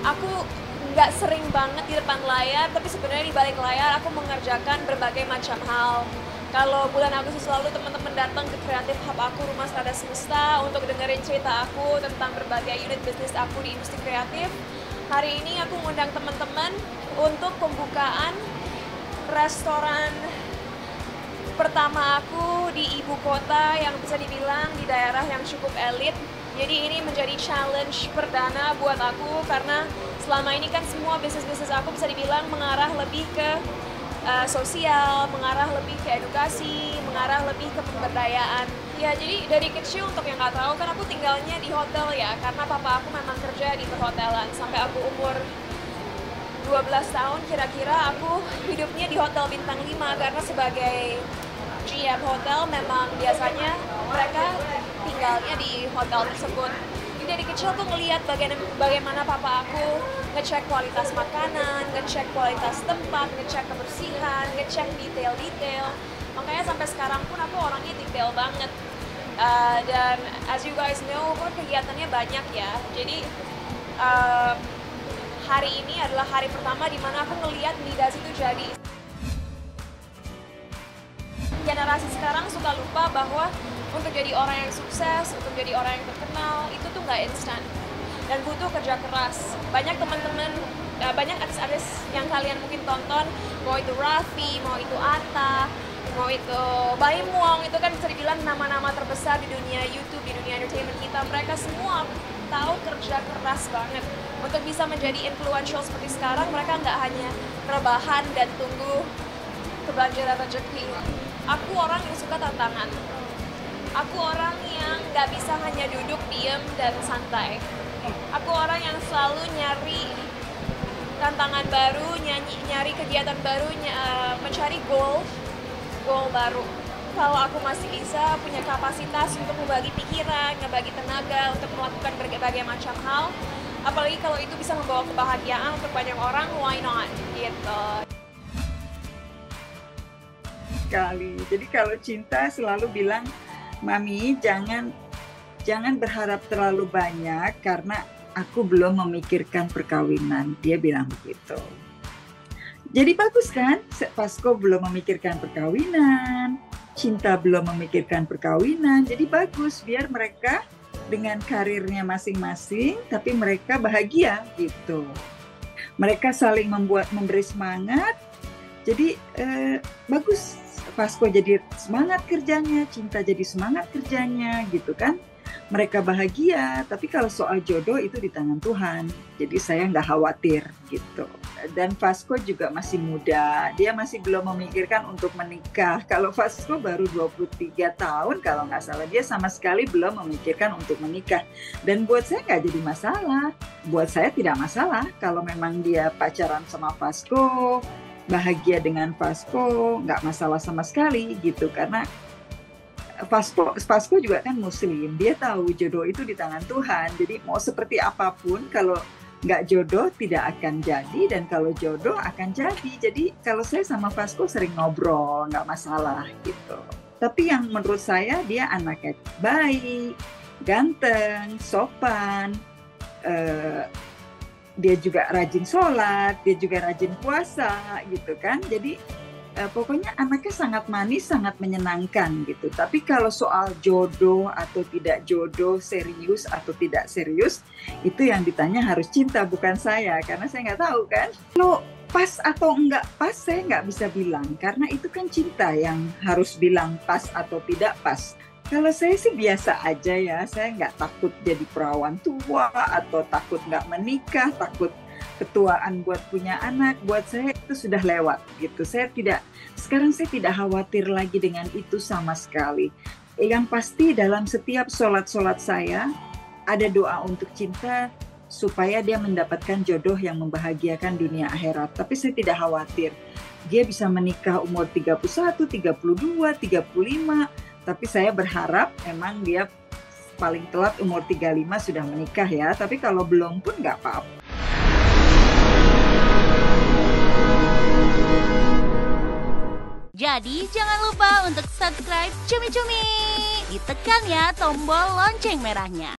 aku nggak sering banget di depan layar, tapi sebenarnya di balik layar aku mengerjakan berbagai macam hal. Kalau bulan Agustus lalu teman-teman datang ke Kreatif Hub aku, Rumah Strada Semesta, untuk dengerin cerita aku tentang berbagai unit bisnis aku di industri kreatif. Hari ini aku ngundang teman-teman untuk pembukaan restoran pertama aku di ibu kota yang bisa dibilang di daerah yang cukup elit. Jadi ini menjadi challenge perdana buat aku karena selama ini kan semua bisnis-bisnis aku bisa dibilang mengarah lebih ke sosial, mengarah lebih ke edukasi, mengarah lebih ke pemberdayaan. Ya jadi dari kecil untuk yang nggak tahu kan aku tinggalnya di hotel ya karena papa aku memang kerja di perhotelan sampai aku umur 12 tahun kira-kira aku hidupnya di hotel bintang 5 karena sebagai GM hotel memang biasanya mereka tinggalnya di hotel tersebut. Jadi dari kecil aku ngelihat bagaimana papa aku ngecek kualitas makanan, ngecek kualitas tempat, ngecek kebersihan, ngecek detail-detail. Makanya sampai sekarang pun aku orangnya detail banget. Dan as you guys know, kegiatannya banyak ya. Jadi hari ini adalah hari pertama di mana aku ngelihat Midas itu jadi. Generasi sekarang suka lupa bahwa untuk jadi orang yang sukses, untuk jadi orang yang terkenal, itu tuh nggak instan. Dan butuh kerja keras. Banyak teman-teman, banyak artis-artis yang kalian mungkin tonton, mau itu Raffi, mau itu Atta, mau itu Baim Wong, itu kan bisa dibilang nama-nama terbesar di dunia YouTube, di dunia entertainment kita. Mereka semua tahu kerja keras banget. Untuk bisa menjadi influential seperti sekarang, mereka nggak hanya rebahan dan tunggu kebanjiran rezeki. Aku orang yang suka tantangan. Aku orang yang nggak bisa hanya duduk, diem, dan santai. Aku orang yang selalu nyari tantangan baru, nyari kegiatan baru, mencari goal baru. Kalau aku masih bisa punya kapasitas untuk membagi pikiran, ngebagi tenaga, untuk melakukan berbagai macam hal, apalagi kalau itu bisa membawa kebahagiaan untuk banyak orang, why not? Gitu. Jadi kalau cinta selalu bilang, Mami jangan berharap terlalu banyak karena aku belum memikirkan perkawinan. Dia bilang begitu. Jadi bagus kan? Vasco belum memikirkan perkawinan, Cinta belum memikirkan perkawinan. Jadi bagus biar mereka dengan karirnya masing-masing, tapi mereka bahagia gitu. Mereka saling memberi semangat. Jadi bagus. Vasco jadi semangat kerjanya, Cinta jadi semangat kerjanya gitu kan. Mereka bahagia, tapi kalau soal jodoh itu di tangan Tuhan. Jadi saya nggak khawatir gitu. Dan Vasco juga masih muda, dia masih belum memikirkan untuk menikah. Kalau Vasco baru 23 tahun kalau nggak salah, dia sama sekali belum memikirkan untuk menikah. Dan buat saya nggak jadi masalah. Buat saya tidak masalah kalau memang dia pacaran sama Vasco, bahagia dengan Vasco, nggak masalah sama sekali gitu. Karena Vasco juga kan muslim, dia tahu jodoh itu di tangan Tuhan. Jadi mau seperti apapun, kalau nggak jodoh tidak akan jadi, dan kalau jodoh akan jadi. Jadi kalau saya sama Vasco sering ngobrol, nggak masalah gitu. Tapi yang menurut saya dia anaknya baik, ganteng, sopan, dia juga rajin sholat, dia juga rajin puasa gitu kan. Jadi pokoknya anaknya sangat manis, sangat menyenangkan gitu. Tapi kalau soal jodoh atau tidak jodoh, serius atau tidak serius, itu yang ditanya harus Cinta, bukan saya. Karena saya nggak tahu kan. Kalau pas atau enggak pas, saya nggak bisa bilang. Karena itu kan Cinta yang harus bilang pas atau tidak pas. Kalau saya sih biasa aja ya, saya nggak takut jadi perawan tua atau takut nggak menikah, takut ketuaan buat punya anak. Buat saya itu sudah lewat gitu. Sekarang saya tidak khawatir lagi dengan itu sama sekali. Yang pasti dalam setiap sholat saya ada doa untuk Cinta supaya dia mendapatkan jodoh yang membahagiakan dunia akhirat. Tapi saya tidak khawatir. Dia bisa menikah umur 31, 32, 35. Tapi saya berharap emang dia paling telat umur 35 sudah menikah ya. Tapi kalau belum pun nggak apa-apa. Jadi jangan lupa untuk subscribe Cumi Cumi. Ditekan ya tombol lonceng merahnya.